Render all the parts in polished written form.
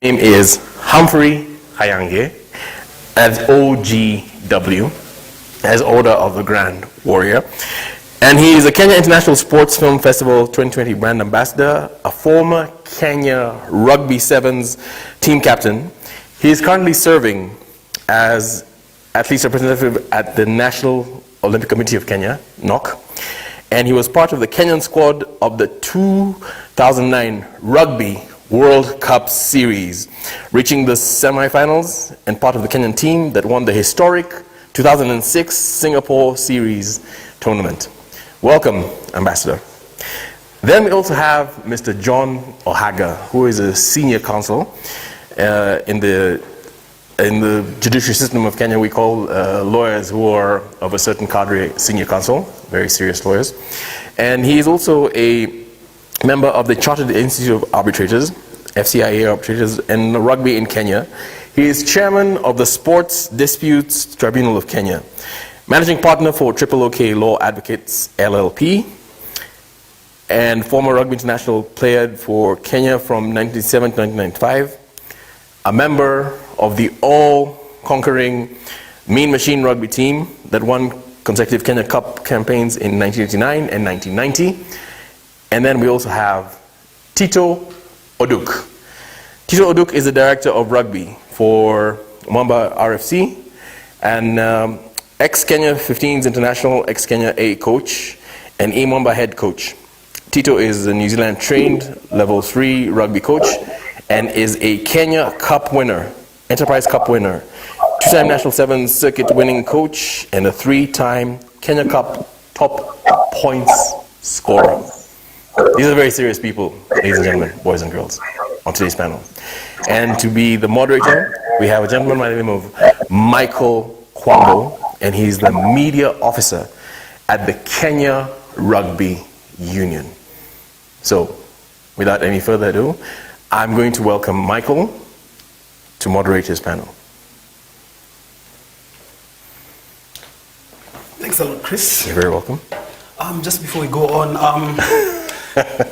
name is Humphrey Kayange, as OGW, as Order of the Grand Warrior. And he is a Kenya International Sports Film Festival 2020 brand ambassador, a former Kenya Rugby Sevens team captain. He is currently serving as athletes representative at the National Olympic Committee of Kenya, NOC, and he was part of the Kenyan squad of the 2009 Rugby World Cup Series, reaching the semifinals and part of the Kenyan team that won the historic 2006 Singapore Series tournament. Welcome, Ambassador. Then we also have Mr. John Ohaga, who is a senior counsel in the judiciary system of Kenya. We call lawyers who are of a certain cadre senior counsel, very serious lawyers. And he is also a member of the Chartered Institute of Arbitrators, FCIA Arbitrators, and Rugby in Kenya. He is chairman of the Sports Disputes Tribunal of Kenya, managing partner for OK Law Advocates LLP, and former rugby international player for Kenya from 1997 to 1995, a member of the all-conquering Mean Machine rugby team that won consecutive Kenya Cup campaigns in 1989 and 1990. And then we also have Tito Oduk. Tito Oduk is the director of rugby for Mwamba RFC and ex-Kenya 15s international, ex-Kenya A coach, and Mwamba head coach. Tito is a New Zealand trained level 3 rugby coach and is a Kenya Cup winner, Enterprise Cup winner, 2-time National Sevens circuit winning coach, and a 3-time Kenya Cup top points scorer. These are very serious people, ladies and gentlemen, boys and girls, on today's panel. And to be the moderator, we have a gentleman by the name of Michael Kwambo, and he's the media officer at the Kenya Rugby Union. So, without any further ado, I'm going to welcome Michael to moderate his panel. Thanks a lot, Chris. You're very welcome. Just before we go on,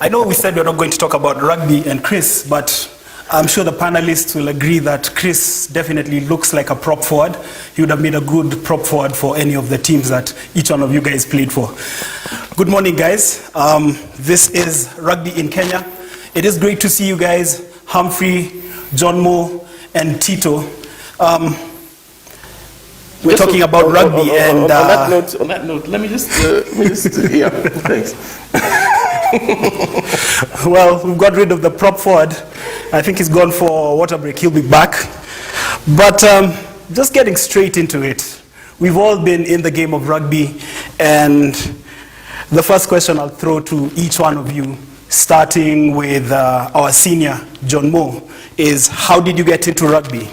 I know we said we're not going to talk about rugby and Chris, but I'm sure the panelists will agree that Chris definitely looks like a prop forward. He would have made a good prop forward for any of the teams that each one of you guys played for. Good morning, guys. This is Rugby in Kenya. It is great to see you guys, Humphrey, John Mo, and Tito. We're talking about rugby, and on that note, let me just yeah, thanks. Well, we've got rid of the prop forward. I think he's gone for water break. He'll be back. But just getting straight into it, we've all been in the game of rugby, and the first question I'll throw to each one of you, starting with our senior, John Mo, is how did you get into rugby?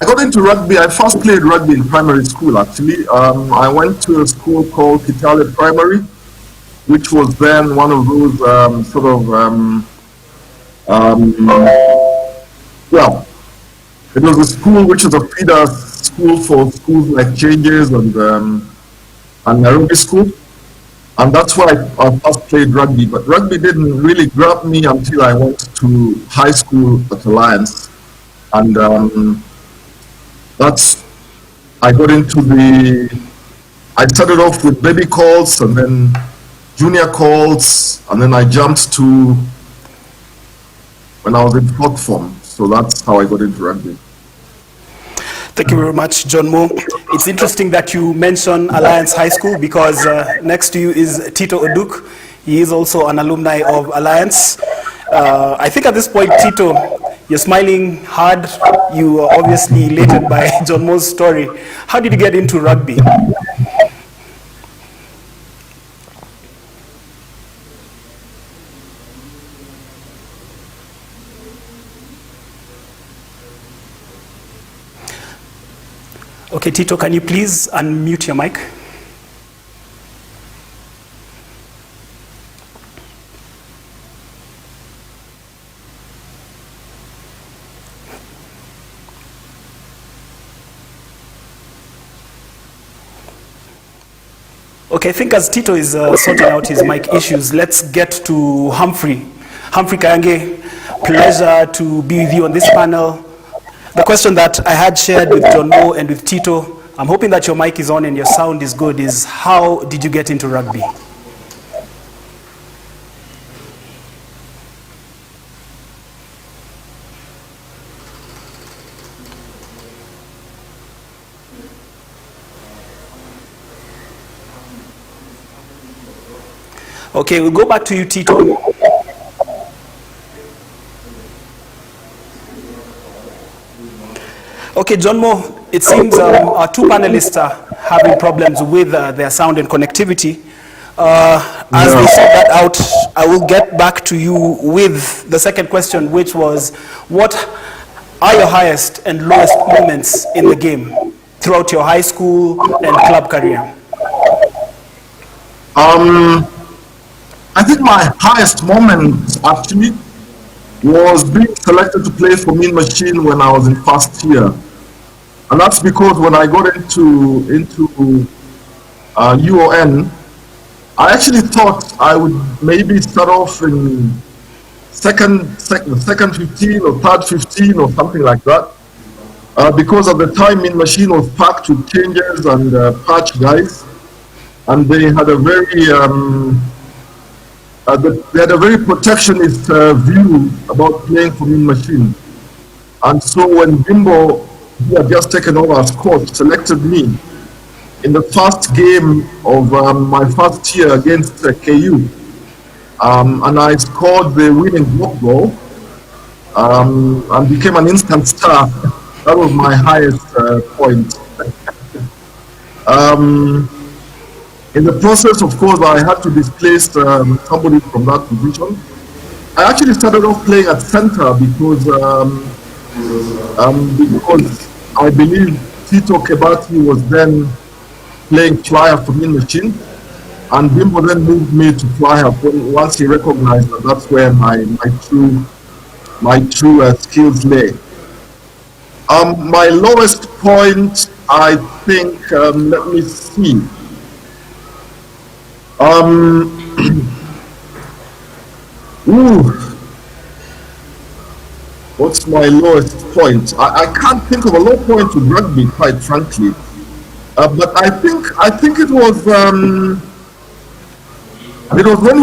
I got into rugby. I first played rugby in primary school, actually. I went to a school called Kitale Primary, which was then one of those well, it was a school which was a feeder school for schools like Changes and Nairobi School. And that's why I first played rugby. But rugby didn't really grab me until I went to high school at Alliance. And I got into I started off with baby calls and then junior calls, and then I jumped to when I was in fourth form. So that's how I got into rugby. Thank you very much, John Mo. It's interesting that you mention Alliance High School because next to you is Tito Oduk. He is also an alumni of Alliance. I think at this point, Tito, you're smiling hard. You are obviously elated by John Mo's story. How did you get into rugby? Okay, Tito, can you please unmute your mic? Okay, I think as Tito is sorting out his mic issues, let's get to Humphrey. Humphrey Kayange, pleasure to be with you on this panel. The question that I had shared with John Mo and with Tito, I'm hoping that your mic is on and your sound is good, is how did you get into rugby? Okay, we'll go back to you, Tito. Okay, John Mo, it seems our two panelists are having problems with their sound and connectivity. As they sort that out, I will get back to you with the second question, which was, what are your highest and lowest moments in the game throughout your high school and club career? I think my highest moment actually was being selected to play for Mean Machine when I was in first year. And that's because when I got into UON, I actually thought I would maybe start off in second 15 or third 15 or something like that. Because at the time Mean Machine was packed with changers and patch guys. And they had a very protectionist view about playing for Mean Machine. And so when Bimbo, who had just taken over as coach, selected me in the first game of my first year against KU, and I scored the winning block goal and became an instant star. That was my highest point. In the process, of course, I had to displace somebody from that position. I actually started off playing at center because I believe Tito Kebati was then playing flyer for Mean Machine, and Bimbo then moved me to flyer once he recognized that that's where my true skills lay. My lowest point, I think, let me see. What's my lowest point? I can't think of a low point with rugby, quite frankly. But I think it was when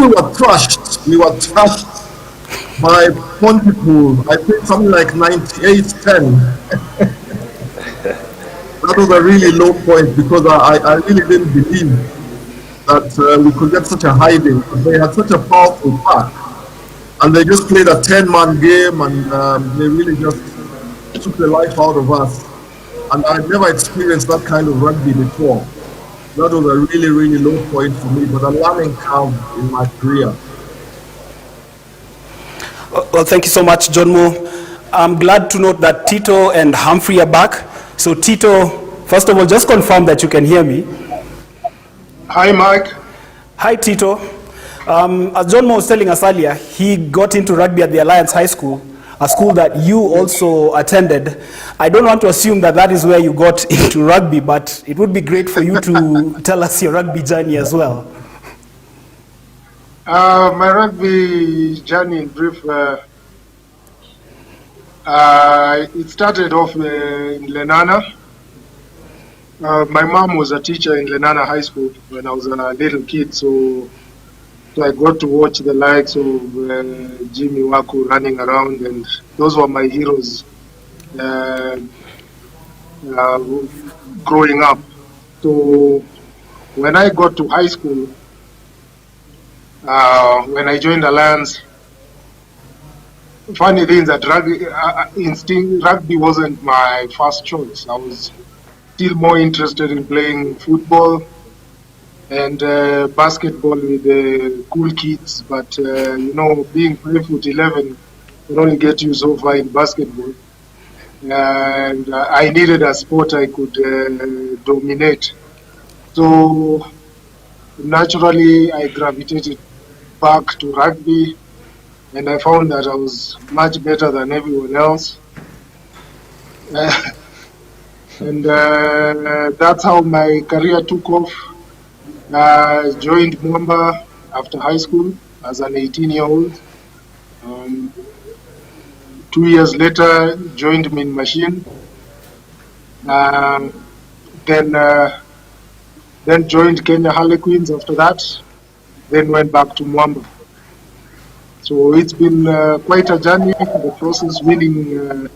we were thrashed. We were thrashed by Pontypool. I think something like 98-10. That was a really low point because I really didn't believe that we could get such a hiding. They had such a powerful pack, and they just played a 10-man game, and they really just took the life out of us. And I'd never experienced that kind of rugby before. That was a really, really low point for me, but a learning curve in my career. Well, thank you so much, John Mo. I'm glad to note that Tito and Humphrey are back. So Tito, first of all, just confirm that you can hear me. Hi, Mike. Hi, Tito. As John Mo was telling us earlier, he got into rugby at the Alliance High School, a school that you also attended. I don't want to assume that that is where you got into rugby, but it would be great for you to tell us your rugby journey as well. My rugby journey in brief, it started off in Lenana. My mom was a teacher in Lenana High School when I was a little kid, so I got to watch the likes of Jimmy Waku running around, and those were my heroes growing up. So when I got to high school, when I joined Alliance, funny thing is that rugby wasn't my first choice. I was still more interested in playing football and basketball with the cool kids, but being 5'11" can only get you so far in basketball. And I needed a sport I could dominate. So naturally, I gravitated back to rugby, and I found that I was much better than everyone else. And that's how my career took off. Joined Mwamba after high school as an 18-year-old. 2 years later, joined Min Machine. Then joined Kenya Harlequins after that. Then went back to Mwamba. So it's been quite a journey. The process, winning a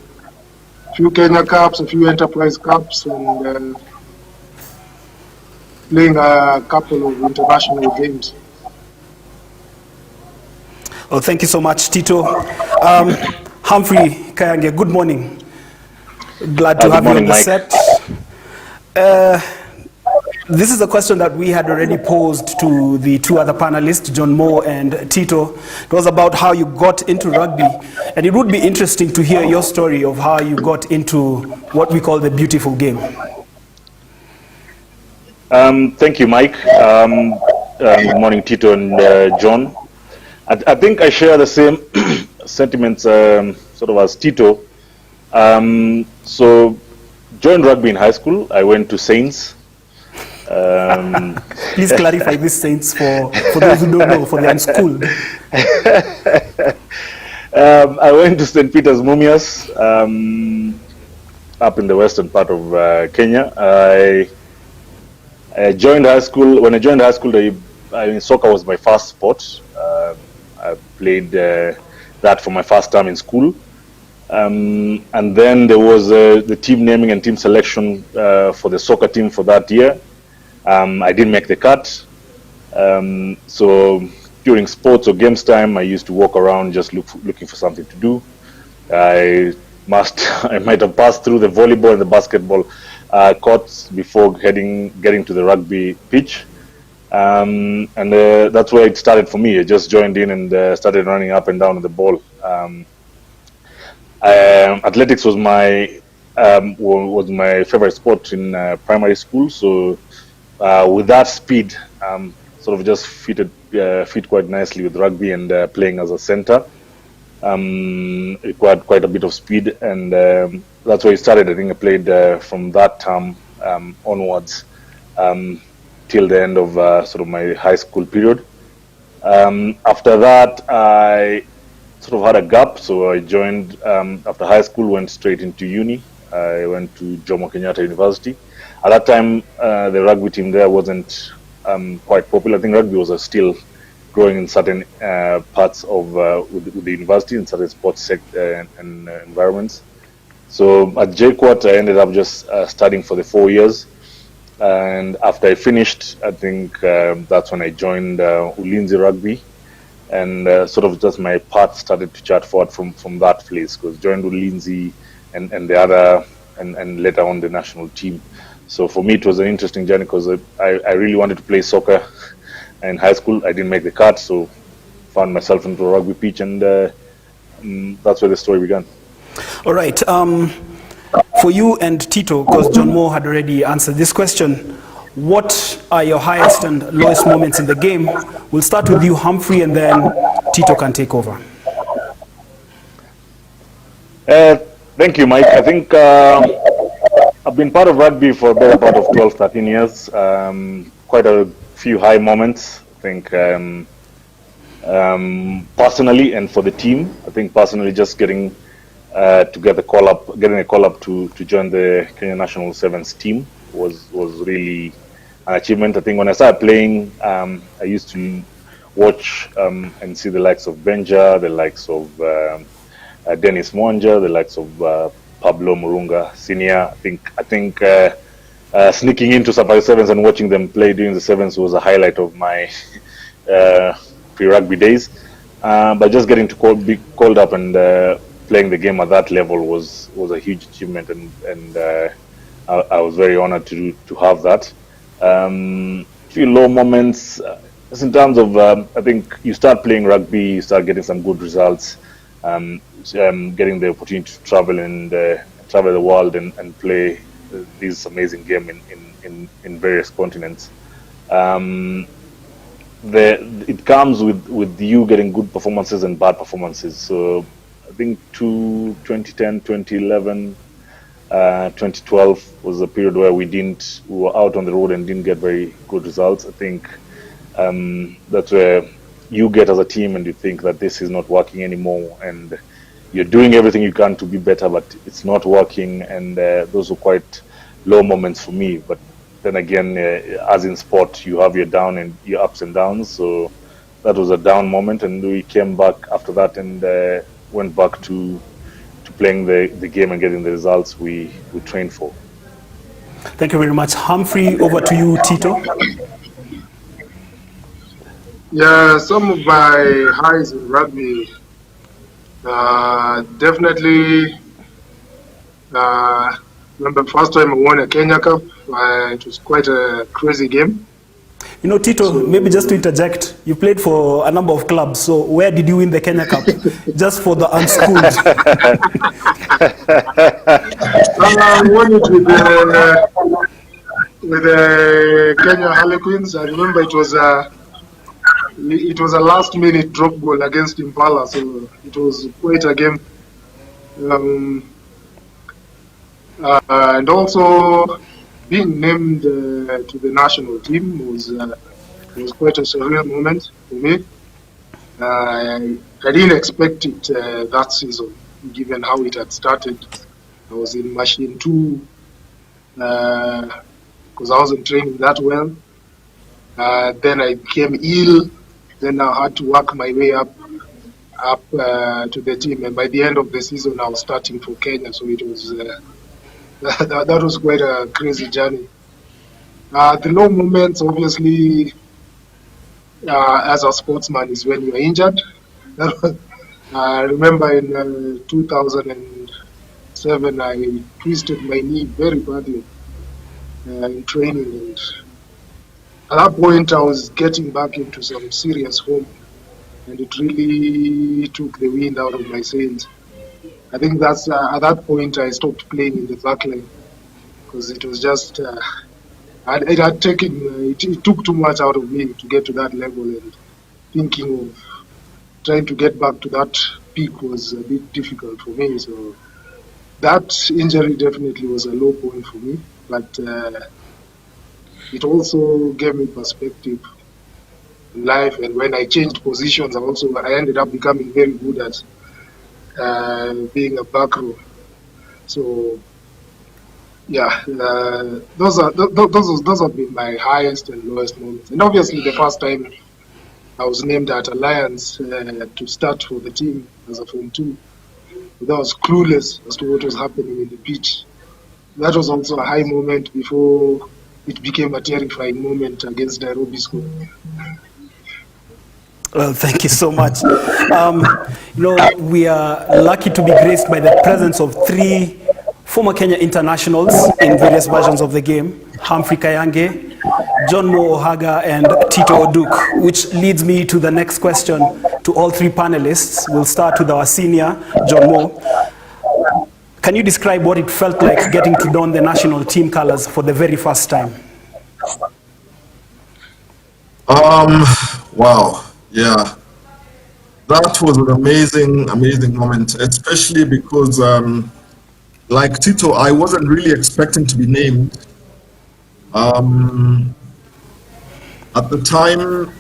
few Kenya Cups, a few Enterprise Cups, and playing a couple of international games. Oh, thank you so much, Tito. Humphrey, Kayange, good morning. Glad to have you on the set. This is a question that we had already posed to the two other panelists, John Moore and Tito. It was about how you got into rugby. And it would be interesting to hear your story of how you got into what we call the beautiful game. Thank you, Mike. Good morning, Tito and John. I think I share the same sentiments sort of as Tito. So, joined rugby in high school. I went to Saints. Please clarify this, Saints, for those who don't know, for the unschooled. I went to St. Peter's Mumias, up in the western part of Kenya. I joined high school. When I joined high school, soccer was my first sport. I played that for my first time in school. And then there was the team naming and team selection for the soccer team for that year. I didn't make the cut. So during sports or games time, I used to walk around just looking for something to do. I might have passed through the volleyball and the basketball courts before getting to the rugby pitch. And that's where it started for me. I just joined in and started running up and down with the ball. Athletics was my favorite sport in primary school. So with that speed, sort of just fit quite nicely with rugby and playing as a center. It required quite a bit of speed, and that's where it started. I think I played from that term onwards till the end of sort of my high school period. After that, I sort of had a gap, so I joined after high school, went straight into uni. I went to Jomo Kenyatta University. At that time, the rugby team there wasn't quite popular. I think rugby was still growing in certain parts of with the university, in certain sports sector and environments. So at JKUAT, I ended up just studying for the 4 years. And after I finished, I think that's when I joined Ulinzi Rugby. And sort of just my path started to chart forward from that place, because joined Ulinzi and the other, and later on the national team. So for me, it was an interesting journey, because I really wanted to play soccer in high school. I didn't make the cut, so found myself into a rugby pitch, and that's where the story began. All right. For you and Tito, because John Moore had already answered this question, what are your highest and lowest moments in the game? We'll start with you, Humphrey, and then Tito can take over. Thank you, Mike. I think I've been part of rugby for a better part of 12, 13 years. Quite a few high moments, I think, personally and for the team. I think personally, just getting getting a call up to join the Kenyan National Sevens team was really an achievement. I think when I started playing, I used to watch and see the likes of Benja, the likes of Dennis Mwanja, the likes of Pablo Murunga Senior. I think sneaking into Safari Sevens and watching them play during the Sevens was a highlight of my pre-rugby days. But just getting to be called up and playing the game at that level was a huge achievement, and I was very honored to have that. Few low moments, just in terms of I think you start playing rugby, you start getting some good results, getting the opportunity to travel the world and play this amazing game in various continents. It comes with you getting good performances and bad performances. So I think 2010, 2011, 2012 was a period where we were out on the road and didn't get very good results. I think that's where you get as a team and you think that this is not working anymore, and you're doing everything you can to be better, but it's not working. And those were quite low moments for me. But then again, as in sport, you have your down and your ups and downs. So that was a down moment, and we came back after that and went back to playing the game and getting the results we trained for. Thank you very much. Humphrey, over to you, Tito. Yeah, some of my highs in rugby, definitely, remember first time I won a Kenya Cup, it was quite a crazy game. You know, Tito, maybe just to interject, you played for a number of clubs, so where did you win the Kenya Cup? Just for the unschooled. I won it with the Kenya Harlequins. I remember it was a last-minute drop goal against Impala, so it was quite a game. And also, being named to the national team was quite a surreal moment for me. I didn't expect it that season, given how it had started. I was in Machine 2 because I wasn't training that well. Then I became ill. Then I had to work my way up to the team. And by the end of the season, I was starting for Kenya. So it was that was quite a crazy journey. The low moments, obviously, as a sportsman, is when you're injured. I remember in 2007, I twisted my knee very badly in training. And at that point, I was getting back into some serious form, and it really took the wind out of my sails. I think that's at that point I stopped playing in the back line because it was just it took too much out of me to get to that level, and thinking of trying to get back to that peak was a bit difficult for me. So that injury definitely was a low point for me, but it also gave me perspective in life. And when I changed positions, I ended up becoming very good at being a back row. So yeah, those have been my highest and lowest moments. And obviously, the first time I was named at Alliance to start for the team as a Form 2, I was clueless as to what was happening in the pitch. That was also a high moment before it became a terrifying moment against Nairobi School. Well, thank you so much. We are lucky to be graced by the presence of 3 former Kenya internationals in various versions of the game: Humphrey Kayange, John Ohaga, and Tito Oduk, which leads me to the next question to all 3 panelists. We'll start with our senior, John Mo. Can you describe what it felt like getting to don the national team colors for the very first time? Wow, yeah. That was an amazing moment, especially because, like Tito, I wasn't really expecting to be named. At the time,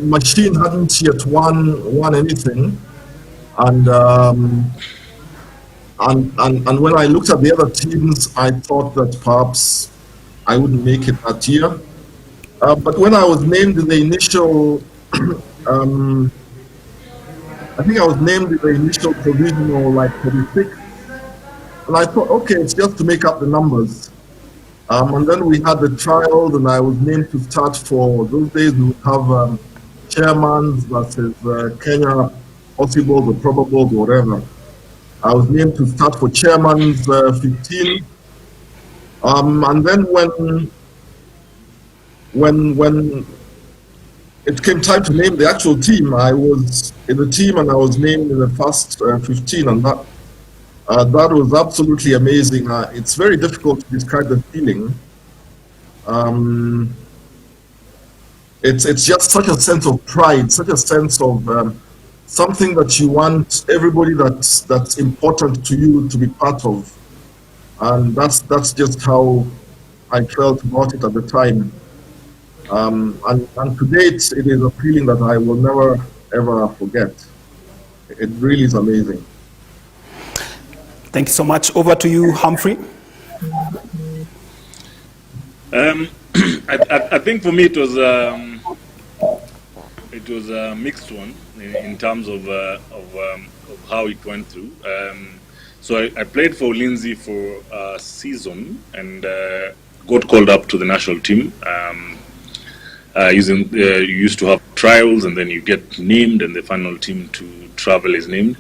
Machine hadn't yet won anything, and when I looked at the other teams, I thought that perhaps I wouldn't make it that year. But when I was named in the initial, I think I was named in the initial provisional, like 36, and I thought, okay, it's just to make up the numbers. And then we had the trials, and I was named to start for those days. We would have chairmans versus Kenya possibles or probables or whatever. I was named to start for chairman's 15. And then when it came time to name the actual team, I was in the team and I was named in the first 15, and that was absolutely amazing. It's very difficult to describe the feeling. It's just such a sense of pride, such a sense of something that you want everybody that's important to you to be part of. And that's just how I felt about it at the time. And to date, it is a feeling that I will never, ever forget. It really is amazing. Thank you so much. Over to you, Humphrey. I think for me it was a mixed one in terms of how it went through. So I played for Lindsay for a season and got called up to the national team. You used to have trials and then you get named and the final team to travel is named.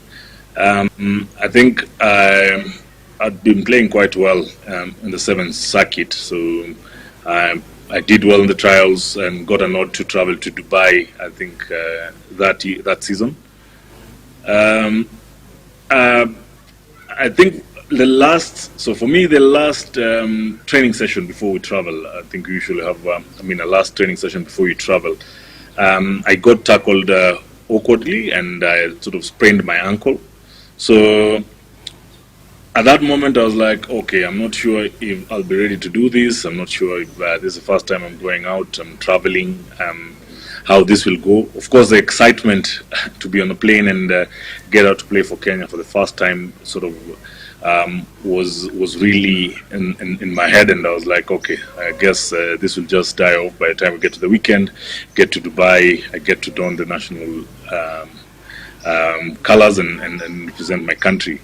I think I'd been playing quite well in the 7th circuit, so I did well in the trials and got a nod to travel to Dubai, I think, that season. I think the last training session before we travel, I think we usually have, a last training session before you travel, I got tackled awkwardly and I sort of sprained my ankle. So at that moment I was like, okay, I'm not sure if I'll be ready to do this. I'm not sure if this is the first time I'm going out, I'm traveling, how this will go. Of course, the excitement to be on a plane and get out to play for Kenya for the first time sort of was really in my head, and I was like, okay, I guess this will just die off by the time we get to the weekend, get to Dubai, I get to don the national colors and represent my country.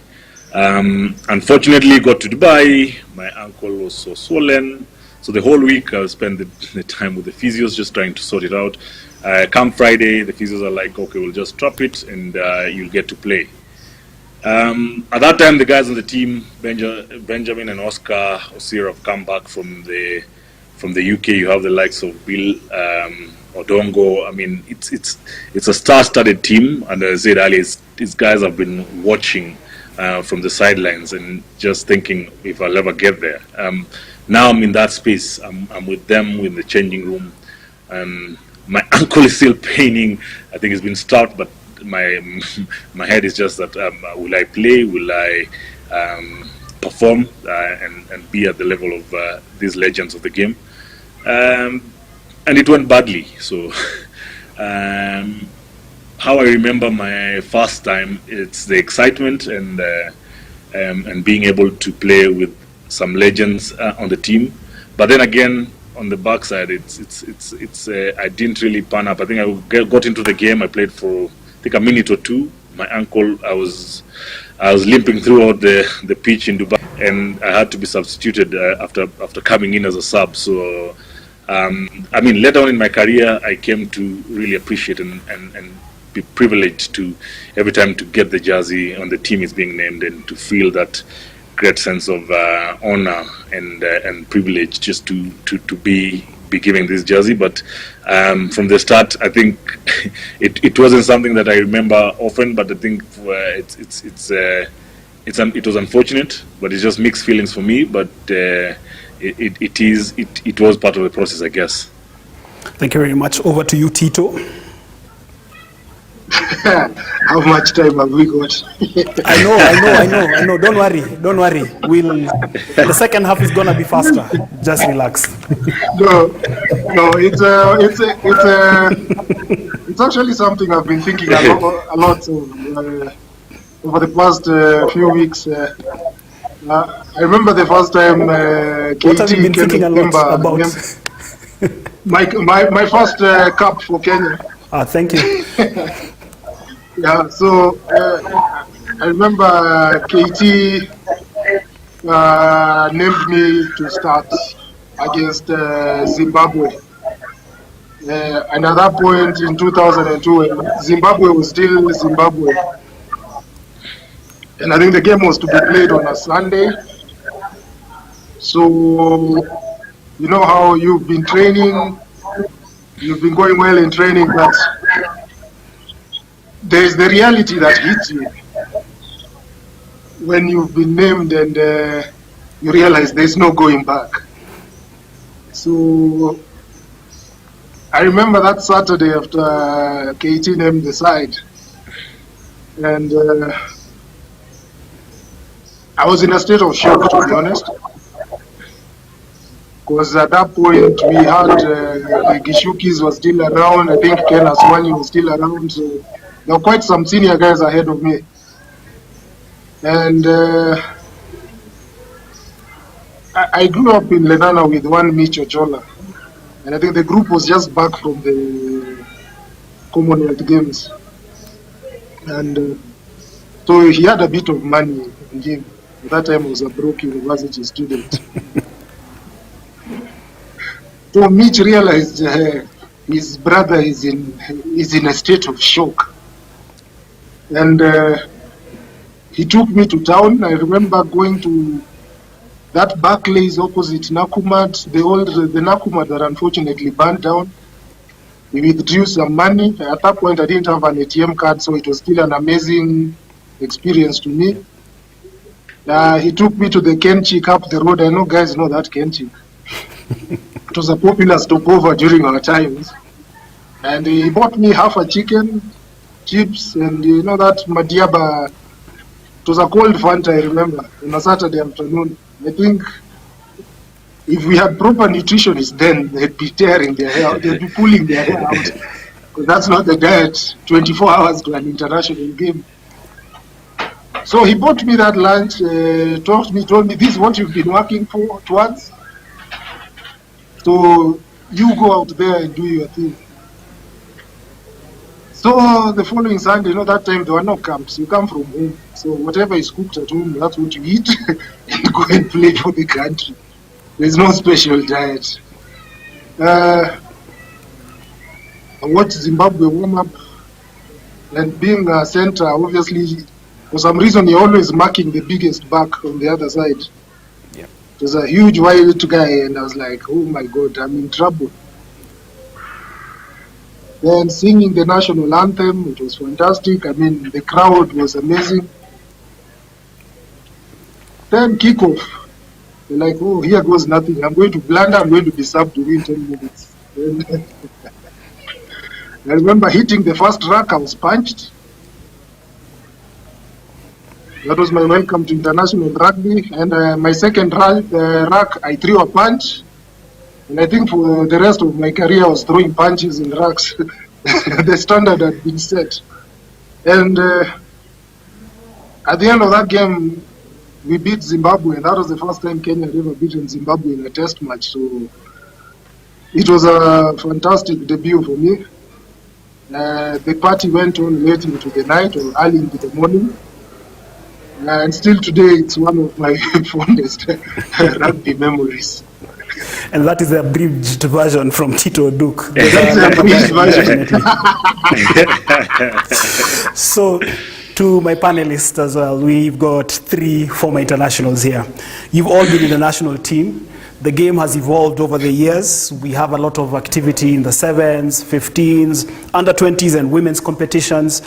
Unfortunately, got to Dubai, my ankle was so swollen, so the whole week I spent the time with the physios just trying to sort it out. Come Friday, the physios are like, okay, we'll just drop it and you'll get to play. At that time, the guys on the team, Benjamin and Oscar Osir, have come back from the UK. You have the likes of Bill Odongo. I mean, it's a star-studded team, and as I said earlier, these guys have been watching from the sidelines and just thinking if I'll ever get there. Now I'm in that space. I'm with them in the changing room. My ankle is still paining. I think it's been stout, but my head is just that will I play? Will I perform and be at the level of these legends of the game? And it went badly. So how I remember my first time, it's the excitement and being able to play with some legends on the team. But then again, on the backside, it's I didn't really pan up. I think I got into the game. I played for I think a minute or two. My ankle, I was limping throughout the pitch in Dubai, and I had to be substituted after coming in as a sub. So later on in my career, I came to really appreciate and be privileged to every time to get the jersey on the team is being named and to feel that great sense of honor and privilege just to be giving this jersey. But from the start, I think it wasn't something that I remember often. But I think it was unfortunate, but it's just mixed feelings for me. But it was part of the process, I guess. Thank you very much. Over to you, Tito. How much time have we got? I know. Don't worry. The second half is gonna be faster. Just relax. No, it's actually something I've been thinking a lot of over the past few weeks. I remember the first time What have you been thinking a lot about? My first cup for Kenya. Thank you. Yeah, so I remember KT named me to start against Zimbabwe. And at that point in 2002, Zimbabwe was still Zimbabwe. And I think the game was to be played on a Sunday. So, you know how you've been training, you've been going well in training, but there's the reality that hits you when you've been named and you realize there's no going back. So I remember that Saturday after KT named the side, and I was in a state of shock, to be honest. Because at that point, we had the Gishukis was still around. I think Ken Aswani was still around. So there were quite some senior guys ahead of me. And I grew up in Lenana with one Mitch Ochola. And I think the group was just back from the Commonwealth Games. And so he had a bit of money in him. At that time, I was a broke university student. So Mitch realized his brother is in a state of shock. And he took me to town. I remember going to that Barclays opposite Nakumat, the Nakumat that unfortunately burned down. We withdrew some money. At that point, I didn't have an ATM card, so it was still an amazing experience to me. He took me to the Kenchik up the road. I know guys know that Kenchik. It was a popular stopover during our times. And he bought me half a chicken, chips, and you know that Madiaba. It was a cold Fanta, I remember, on a Saturday afternoon. I think if we had proper nutritionists then, they'd be tearing their hair out, they'd be pulling their hair out. Because that's not the diet, 24 hours to an international game. So he bought me that lunch, told me, this is what you've been working towards. So you go out there and do your thing. So the following Sunday, that time there were no camps. You come from home. So whatever is cooked at home, that's what you eat and go and play for the country. There's no special diet. I watched Zimbabwe warm up. And being a center, obviously, for some reason, you're always marking the biggest back on the other side. Yeah. It was a huge wild guy, and I was like, oh my God, I'm in trouble. Then singing the national anthem, it was fantastic. I mean, the crowd was amazing. Then kickoff. They're like, oh, here goes nothing. I'm going to blunder, I'm going to be subbed within 10 minutes. Then I remember hitting the first rack, I was punched. That was my welcome to international rugby. And my second rack, I threw a punch. And I think for the rest of my career, I was throwing punches in racks. The standard had been set. And at the end of that game, we beat Zimbabwe. And that was the first time Kenya had ever beaten Zimbabwe in a test match. So it was a fantastic debut for me. The party went on late into the night or early into the morning. And still today, it's one of my fondest rugby memories. And that is the abridged version from Tito Oduk. That's the abridged version. So, to my panelists as well, we've got 3 former internationals here. You've all been in the national team. The game has evolved over the years. We have a lot of activity in the 7s, 15s, under 20s and women's competitions.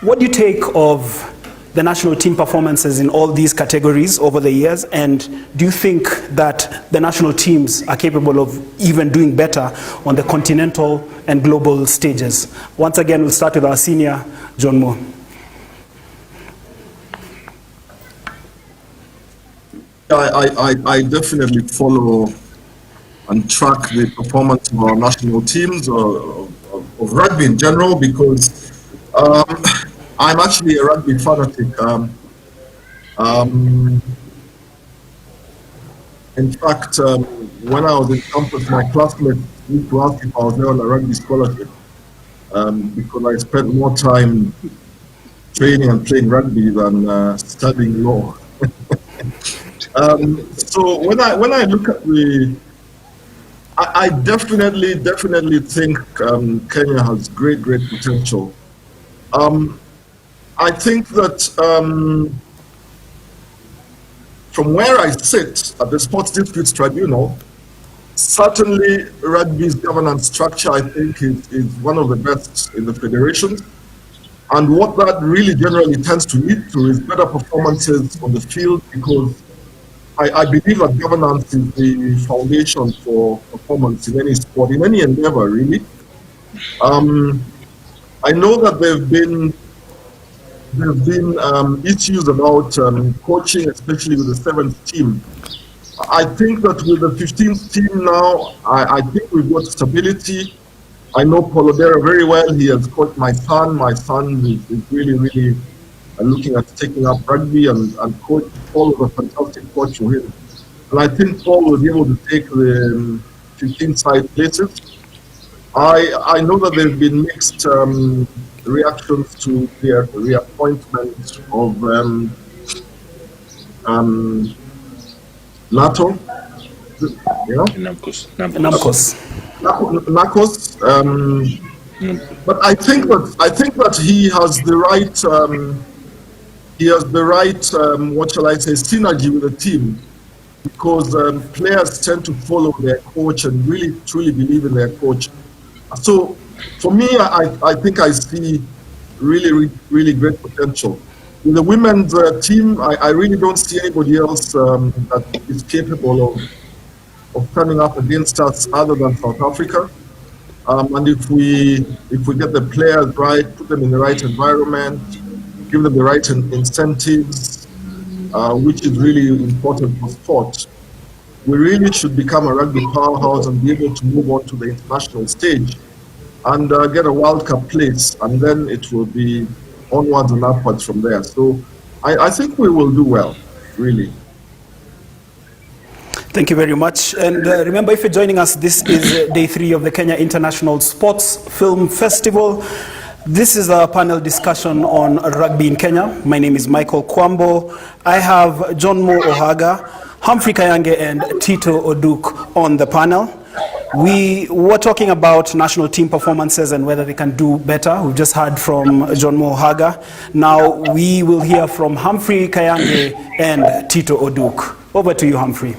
What do you take of the national team performances in all these categories over the years, and do you think that the national teams are capable of even doing better on the continental and global stages? Once again, we'll start with our senior, John Moore. I definitely follow and track the performance of our national teams or of rugby in general because I'm actually a rugby fanatic. In fact, when I was in campus, my classmates used to ask if I was there on a rugby scholarship because I spent more time training and playing rugby than studying law. So when I look at I definitely think Kenya has great potential. I think that from where I sit at the Sports Disputes Tribunal, certainly rugby's governance structure, I think, is one of the best in the federation. And what that really generally tends to lead to is better performances on the field because I believe that governance is the foundation for performance in any sport, in any endeavor, really. I know that there have been there's been issues about coaching, especially with the 7th team. I think that with the 15th team now, I think we've got stability. I know Polodera very well. He has coached my son. My son is really, really looking at taking up rugby, and coach Paul is a fantastic coach for him. And I think Paul will be able to take the 15 side places. I know that there have been mixed reactions to the reappointment of NATO. You know? Namcos. But I think that he has the right what shall I say, synergy with the team, because players tend to follow their coach and really truly believe in their coach. So for me, I think I see really, really great potential. In the women's team, I really don't see anybody else that is capable of coming up against us other than South Africa. And if we get the players right, put them in the right environment, give them the right incentives, which is really important for sport, we really should become a rugby powerhouse and be able to move on to the international stage and get a World Cup place, and then it will be onwards and upwards from there. So I think we will do well, really. Thank you very much. And remember, if you're joining us, this is day 3 of the Kenya International Sports Film Festival. This is a panel discussion on rugby in Kenya. My name is Michael Kwambo. I have John Ohaga, Humphrey Kayange, and Tito Oduk on the panel. We were talking about national team performances and whether they can do better. We've just heard from John Ohaga. Now we will hear from Humphrey Kayange and Tito Oduk. Over to you, Humphrey.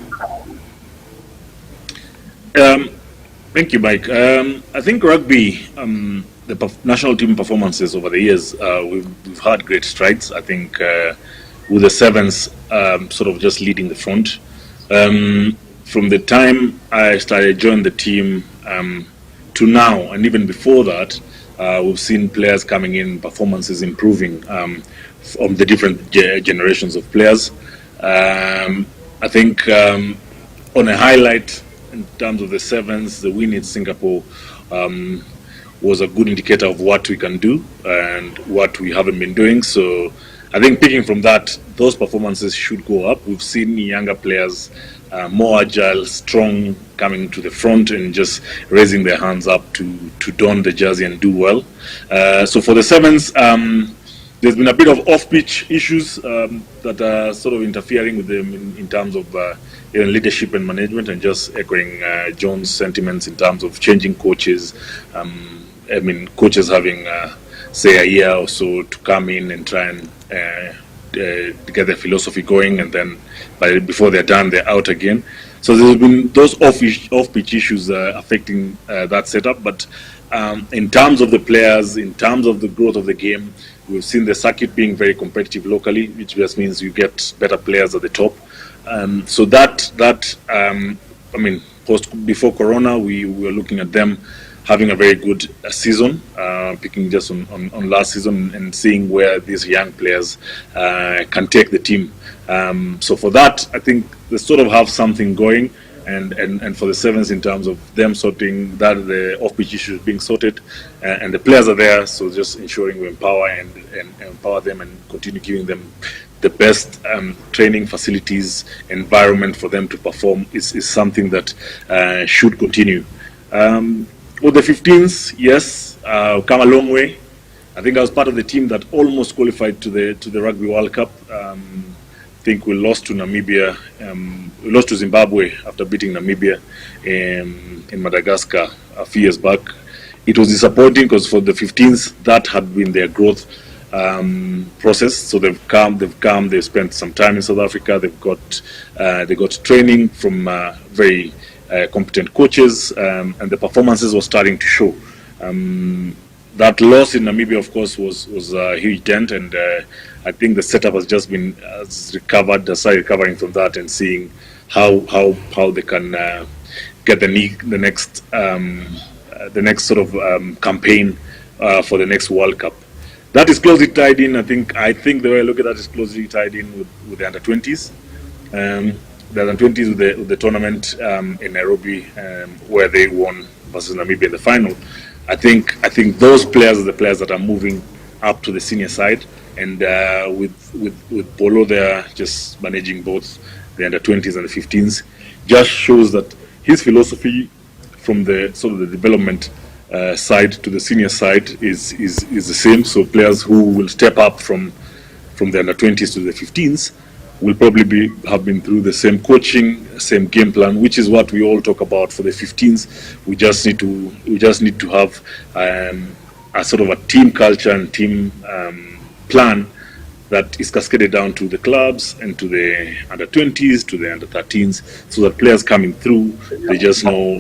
Thank you, Mike. I think rugby, the national team performances over the years, we've had great strides. I think with the Sevens sort of just leading the front. From the time I started joining the team to now, and even before that, we've seen players coming in, performances improving from the different generations of players. I think on a highlight in terms of the Sevens, the win in Singapore was a good indicator of what we can do and what we haven't been doing. So I think picking from that, those performances should go up. We've seen younger players more agile, strong, coming to the front and just raising their hands up to don the jersey and do well. So for the Sevens, there's been a bit of off-pitch issues that are sort of interfering with them in terms of leadership and management, and just echoing John's sentiments in terms of changing coaches. I mean, coaches having, say, a year or so to come in and try and get their philosophy going, and then before they're done, they're out again. So there's been those off-pitch issues affecting that setup. But in terms of the players, in terms of the growth of the game, we've seen the circuit being very competitive locally, which just means you get better players at the top. So that I mean, before Corona, we were looking at them having a very good season, picking just on last season and seeing where these young players can take the team. So for that, I think they sort of have something going, and for the Sevens in terms of them sorting that, the off-pitch issues being sorted, and the players are there, so just ensuring we empower and empower them and continue giving them the best training facilities, environment for them to perform is something that should continue. With the 15s, yes, come a long way. I think I was part of the team that almost qualified to the Rugby World Cup. I think we lost to Namibia. We lost to Zimbabwe after beating Namibia in Madagascar a few years back. It was disappointing because for the 15s, that had been their growth process. So they've come, they've spent some time in South Africa. They got training from very competent coaches, and the performances were starting to show. That loss in Namibia, of course, was a huge dent, and I think the setup has just been started recovering from that, and seeing how they can get the next sort of campaign for the next World Cup. that is closely tied in. I think the way I look at that is closely tied in with the under-20s. The under-20s with the tournament in Nairobi, where they won versus Namibia in the final. I think those players are the players that are moving up to the senior side, and with Polo there just managing both the under-20s and the 15s, just shows that his philosophy from the sort of the development side to the senior side is the same. So players who will step up from the under-20s to the 15s will probably have been through the same coaching, same game plan, which is what we all talk about for the 15s. We just need to have a sort of a team culture and team plan that is cascaded down to the clubs and to the under-20s, to the under-13s, so that players coming through, they just know,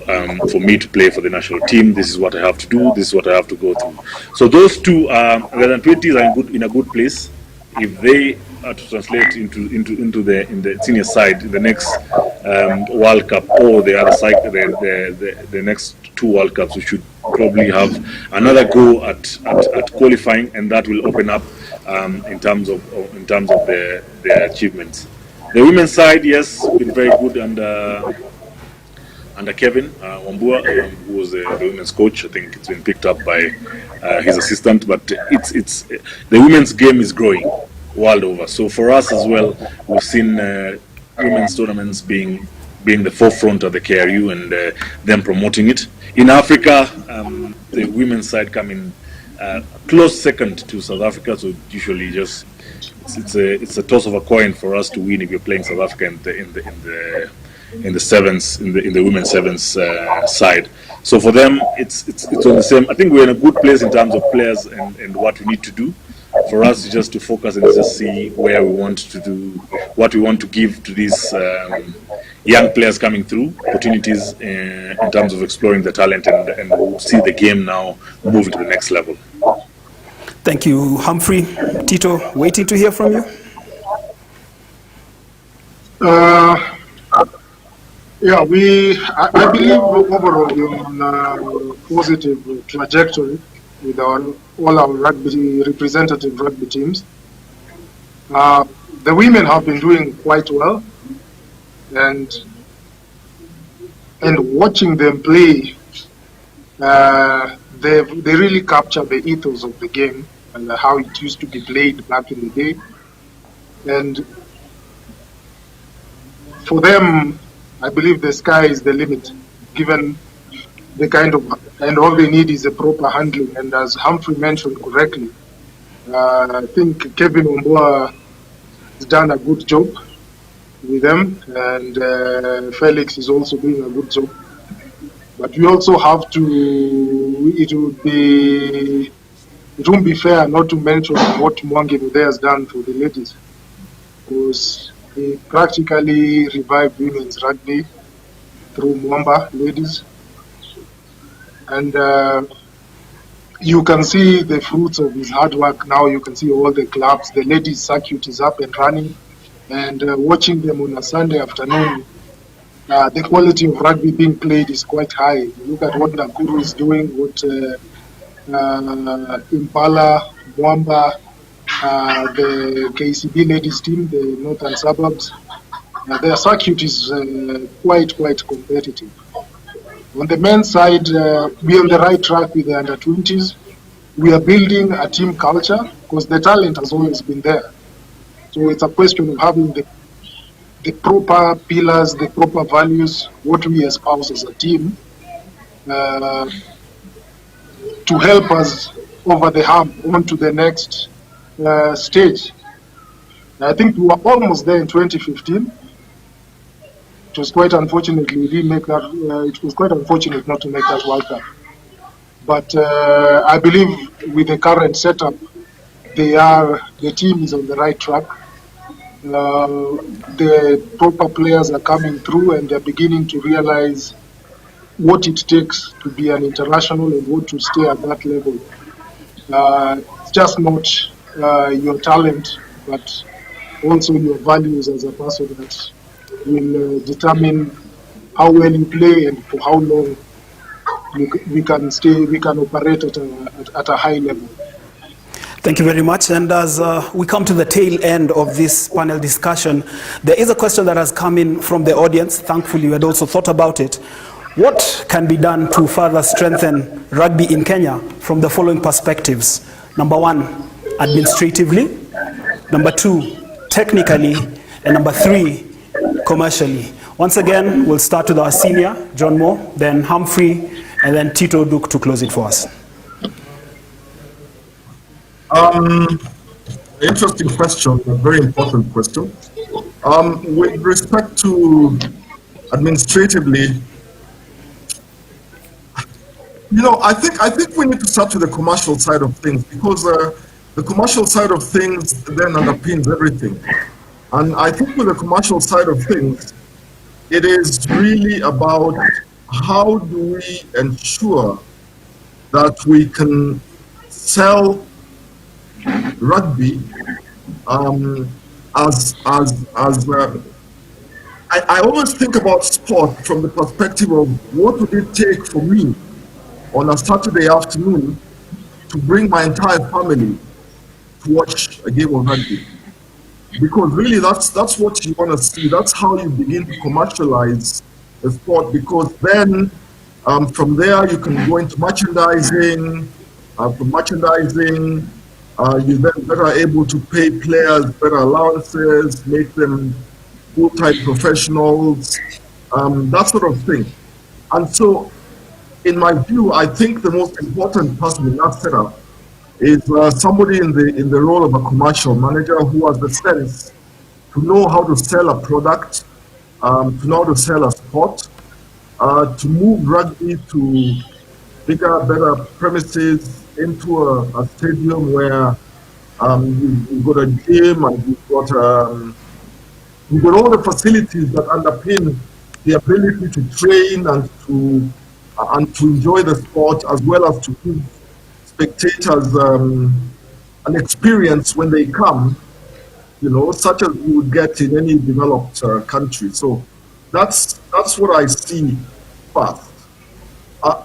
for me to play for the national team, this is what I have to do, this is what I have to go through. So those two, the under-20s are in a good place. If they are to translate into the senior side in the next World Cup or the other side, the next two World Cups, we should probably have another go at qualifying, and that will open up in terms of their achievements. The women's side, yes, been very good under Kevin Wambua, who was the women's coach. I think it's been picked up by his assistant, but it's the women's game is growing world over. So for us as well, we've seen women's tournaments being the forefront of the KRU and them promoting it. In Africa, the women's side coming close second to South Africa, so usually just it's a toss of a coin for us to win if you're playing South Africa in the sevens, in the women's sevens side. So for them, it's on the same. I think we're in a good place in terms of players and what we need to do. For us, is just to focus and just see where we want to do, what we want to give to these young players coming through, opportunities in terms of exploring the talent, and we'll see the game now moving to the next level. Thank you, Humphrey. Tito, waiting to hear from you. Yeah, I believe overall we're on a positive trajectory with all our rugby representative rugby teams. The women have been doing quite well, and watching them play, they really capture the ethos of the game and how it used to be played back in the day. And for them, I believe the sky is the limit, given the kind of, and all they need is a proper handling. And as Humphrey mentioned correctly, I think Kevin Wambua has done a good job with them, and Felix is also doing a good job. But we also have to, it won't be fair not to mention what Mwangi Mude has done for the ladies, because he practically revived women's rugby through Mwamba ladies. And you can see the fruits of his hard work now. You can see all the clubs, the ladies circuit is up and running. And watching them on a Sunday afternoon, the quality of rugby being played is quite high. You look at what Nakuru is doing, what Impala, Mwamba, the KCB ladies team, the northern suburbs, their circuit is quite competitive. On the men's side, we're on the right track with the under-20s. We are building a team culture because the talent has always been there. So it's a question of having the proper pillars, the proper values, what we espouse as a team, to help us over the hump on to the next stage. I think we were almost there in 2015. It was quite unfortunate we didn't make that. It was quite unfortunate not to make that World Cup. But I believe with the current setup, the team is on the right track. The proper players are coming through, and they're beginning to realize what it takes to be an international and what to stay at that level. It's just not your talent, but also your values as a person that will determine how well you play and for how long we can operate at a high level. Thank you very much. And as we come to the tail end of this panel discussion, there is a question that has come in from the audience. Thankfully, we had also thought about it. What can be done to further strengthen rugby in Kenya from the following perspectives? Number one, administratively. Number two, technically. And number three, commercially. Once again, we'll start with our senior, John Moore, then Humphrey, and then Tito Oduk to close it for us. Interesting question, a very important question. With respect to administratively, I think we need to start with the commercial side of things, because the commercial side of things then underpins everything. And I think with the commercial side of things, it is really about how do we ensure that we can sell rugby I always think about sport from the perspective of what would it take for me on a Saturday afternoon to bring my entire family to watch a game of rugby. Because really that's what you want to see. That's how you begin to commercialize the sport, because then from there you can go into merchandising. From merchandising, you're then better able to pay players better allowances, make them full-time professionals, that sort of thing. And so, in my view, I think the most important person in that setup is somebody in the role of a commercial manager who has the sense to know how to sell a product, to know how to sell a sport, to move rugby to bigger, better premises, into a stadium where you've got a gym and you've got all the facilities that underpin the ability to train and to enjoy the sport, as well as to give spectators an experience when they come, such as you would get in any developed country. So that's what I see first.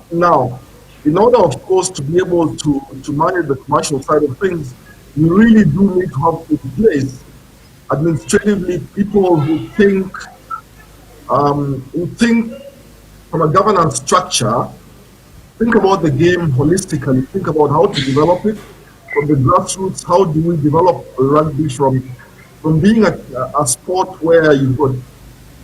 Now, in order, of course, to be able to manage the commercial side of things, you really do need to have in place administratively people who think from a governance structure, think about the game holistically, think about how to develop it from the grassroots. How do we develop rugby from being a sport where you've got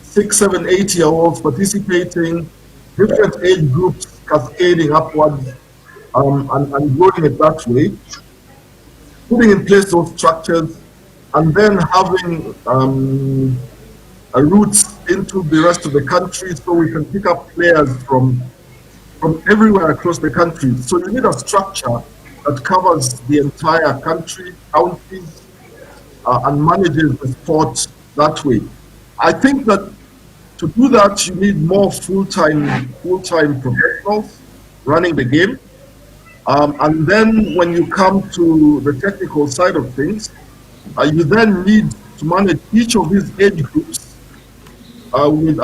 6, 7, 8-year-olds participating, different age groups cascading upwards, and growing it that way, putting in place those structures, and then having roots into the rest of the country, so we can pick up players from everywhere across the country. So you need a structure that covers the entire country, counties, and manages the sport that way. I think that to do that, you need more full-time professionals running the game. And then when you come to the technical side of things, you then need to manage each of these age groups with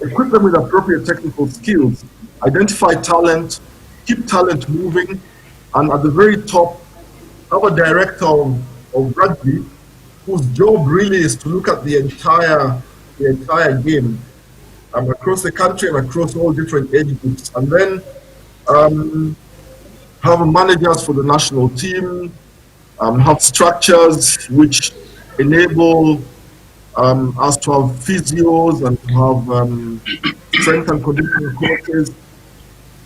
equip them with appropriate technical skills, identify talent, keep talent moving, and at the very top, have a director of rugby whose job really is to look at the entire game across the country and across all different age groups, and then have managers for the national team, have structures which enable us to have physios and to have strength and conditioning coaches,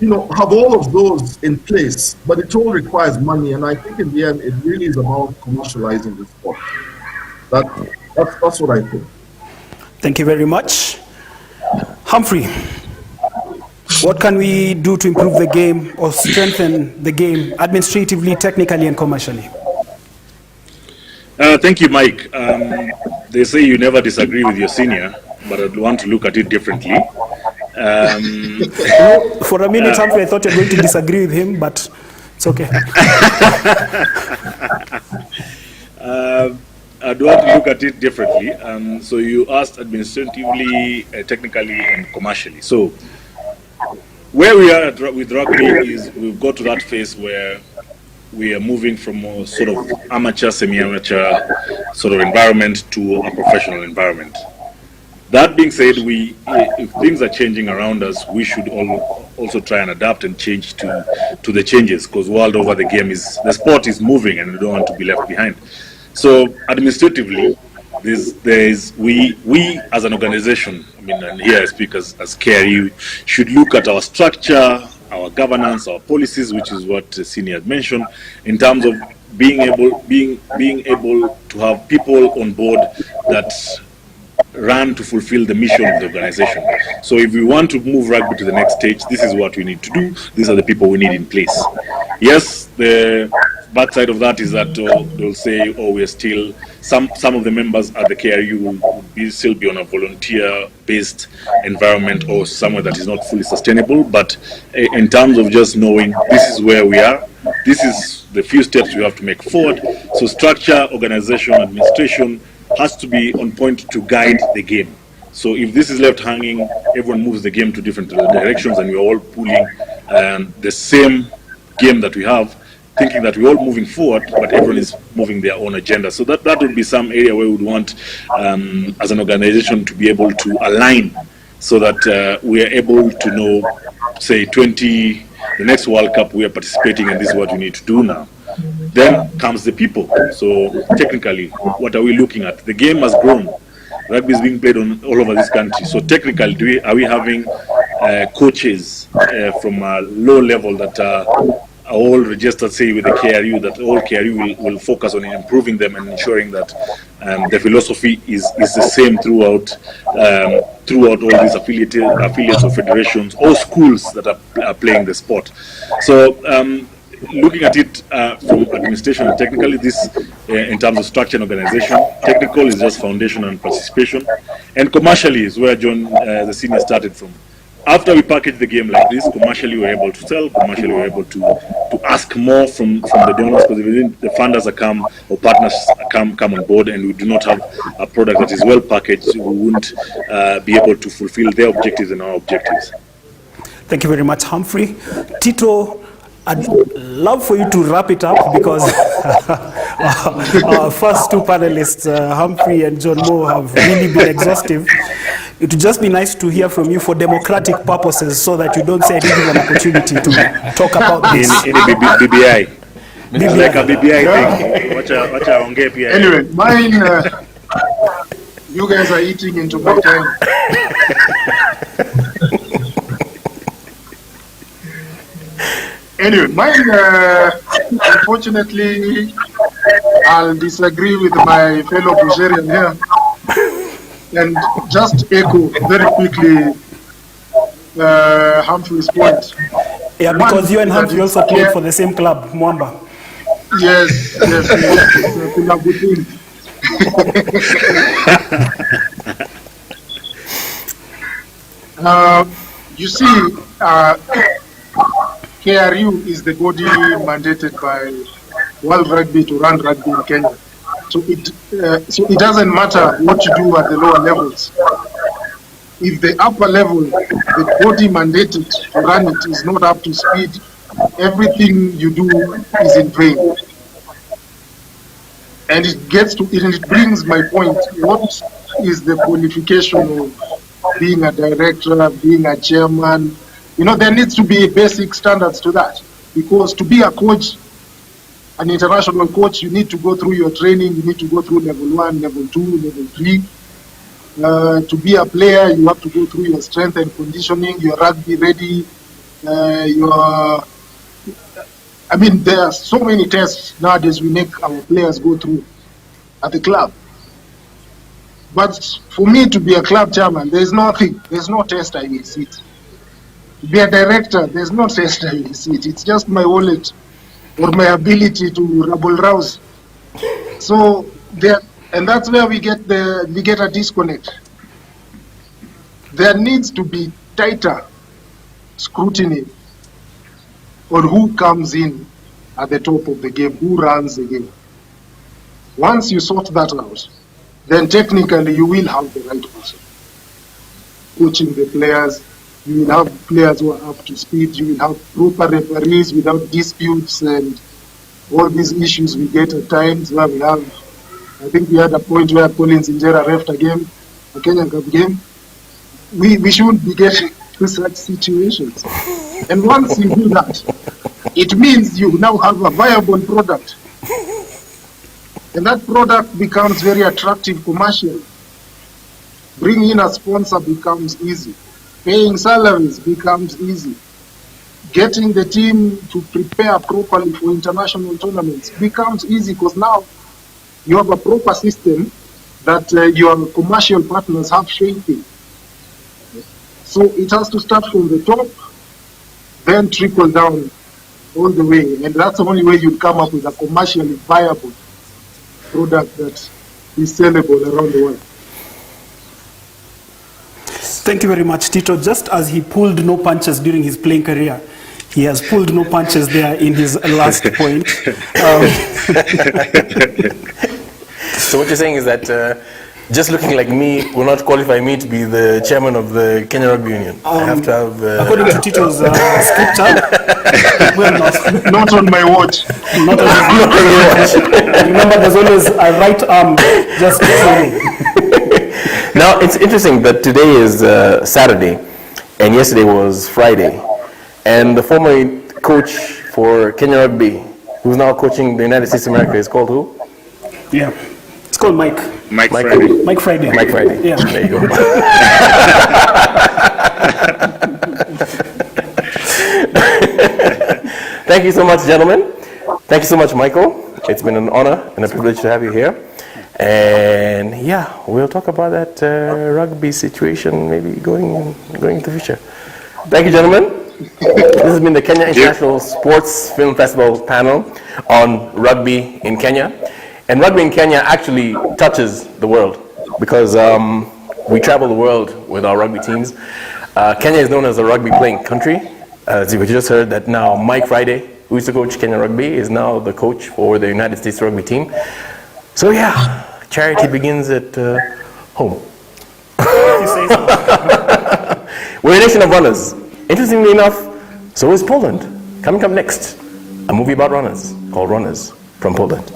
have all of those in place, but it all requires money, and I think in the end it really is about commercializing the sport. That's what I think. Thank you very much. Humphrey, what can we do to improve the game or strengthen the game administratively, technically, and commercially? Thank you, Mike. They say you never disagree with your senior, but I'd want to look at it differently. For a minute, Humphrey, I thought you were going to disagree with him, but it's okay. I'd want to look at it differently. So you asked administratively, technically, and commercially. So where we are with rugby is we've got to that phase where we are moving from a sort of amateur, semi-amateur sort of environment to a professional environment. That being said, if things are changing around us, we should also try and adapt and change to the changes, because world over the sport is moving and we don't want to be left behind. So administratively, we as an organization, I mean, and here I speak as KRU, should look at our structure, our governance, our policies, which is what Senior had mentioned, in terms of being able to have people on board that run to fulfill the mission of the organization. So if we want to move rugby to the next stage, this is what we need to do. These are the people we need in place. Yes, the bad side of that is that they'll say, oh, we're still, some of the members at the KRU will still be on a volunteer-based environment or somewhere that is not fully sustainable. But in terms of just knowing this is where we are, this is the few steps we have to make forward. So structure, organization, administration has to be on point to guide the game. So if this is left hanging, everyone moves the game to different directions and we're all pulling the same game that we have, thinking that we're all moving forward, but everyone is moving their own agenda. So that would be some area where we would want, as an organization, to be able to align so that we are able to know, say, the next World Cup we are participating and this is what we need to do now. Then comes the people. So technically, what are we looking at? The game has grown. Rugby is being played all over this country. So technically, are we having coaches from a low level that are all registered, say, with the KRU, that all KRU will focus on improving them and ensuring that the philosophy is the same throughout all these affiliates or federations or schools that are playing the sport. So looking at it from administration and technically, this in terms of structure and organization, technical is just foundation and participation, and commercially is where John, the senior, started from. After we package the game like this, commercially we're able to sell, commercially we're able to ask more from the donors, because if the funders are come or partners come on board and we do not have a product that is well packaged, we won't be able to fulfill their objectives and our objectives. Thank you very much, Humphrey. Tito, I'd love for you to wrap it up, because our first two panelists, Humphrey and John Mo, have really been exhaustive. It would just be nice to hear from you for democratic purposes, so that you don't say I didn't give an opportunity to talk about this. In BBI. It's like a BBI thing. Anyway, mine, you guys are eating into my time. Anyway, mine, unfortunately, I'll disagree with my fellow Bulgarian here and just echo very quickly Humphrey's point. Yeah, because you and Humphrey also played for the same club, Mwamba. Yes. You see, KRU is the body mandated by World Rugby to run rugby in Kenya. So it doesn't matter what you do at the lower levels. If the upper level, the body mandated to run it, is not up to speed, everything you do is in vain. And it brings my point. What is the qualification of being a director, being a chairman? You know, there needs to be basic standards to that, because to be a coach, an international coach, you need to go through your training, you need to go through level 1, level 2, level 3. To be a player, you have to go through your strength and conditioning, your rugby ready, there are so many tests nowadays we make our players go through at the club. But for me to be a club chairman, there's no test I will sit. To be a director, there's no test I will sit. It's just my wallet or my ability to rabble-rouse. So and that's where we get a disconnect. There needs to be tighter scrutiny on who comes in at the top of the game, who runs the game. Once you sort that out, then technically you will have the right person coaching the players. You will have players who are up to speed. You will have proper referees without disputes and all these issues we get at times where we have, I think we had a point where Collins Injera ref a game, a Kenyan Cup game. We shouldn't be getting to such situations. And once you do that, it means you now have a viable product. And that product becomes very attractive commercially. Bringing in a sponsor becomes easy. Paying salaries becomes easy. Getting the team to prepare properly for international tournaments becomes easy because now you have a proper system that your commercial partners have faith in. So it has to start from the top, then trickle down all the way. And that's the only way you come up with a commercially viable product that is sellable around the world. Thank you very much, Tito. Just as he pulled no punches during his playing career, he has pulled no punches there in his last point. So what you're saying is that just looking like me will not qualify me to be the chairman of the Kenya Rugby Union. I have to have... according to Tito's scripture, well, Not on my watch. not on your watch. Remember, there's always a right arm just Now, it's interesting that today is Saturday, and yesterday was Friday. And the former coach for Kenya Rugby, who's now coaching the United States of America, is called who? Yeah. It's called Mike. Mike Mike Friday. Mike Friday. Mike Friday. Yeah. There you go. Thank you so much, gentlemen. Thank you so much, Michael. It's been an honor and a privilege to have you here. And yeah, we'll talk about that rugby situation maybe going into the future. Thank you, gentlemen. This has been the Kenya International Sports Film Festival panel on rugby in Kenya. And rugby in Kenya actually touches the world because we travel the world with our rugby teams. Kenya is known as a rugby playing country. As you just heard that now Mike Friday, who used to coach Kenya Rugby, is now the coach for the United States rugby team. So yeah, charity begins at home. We're a nation of runners. Interestingly enough, so is Poland. Coming up next, a movie about runners called Runners from Poland.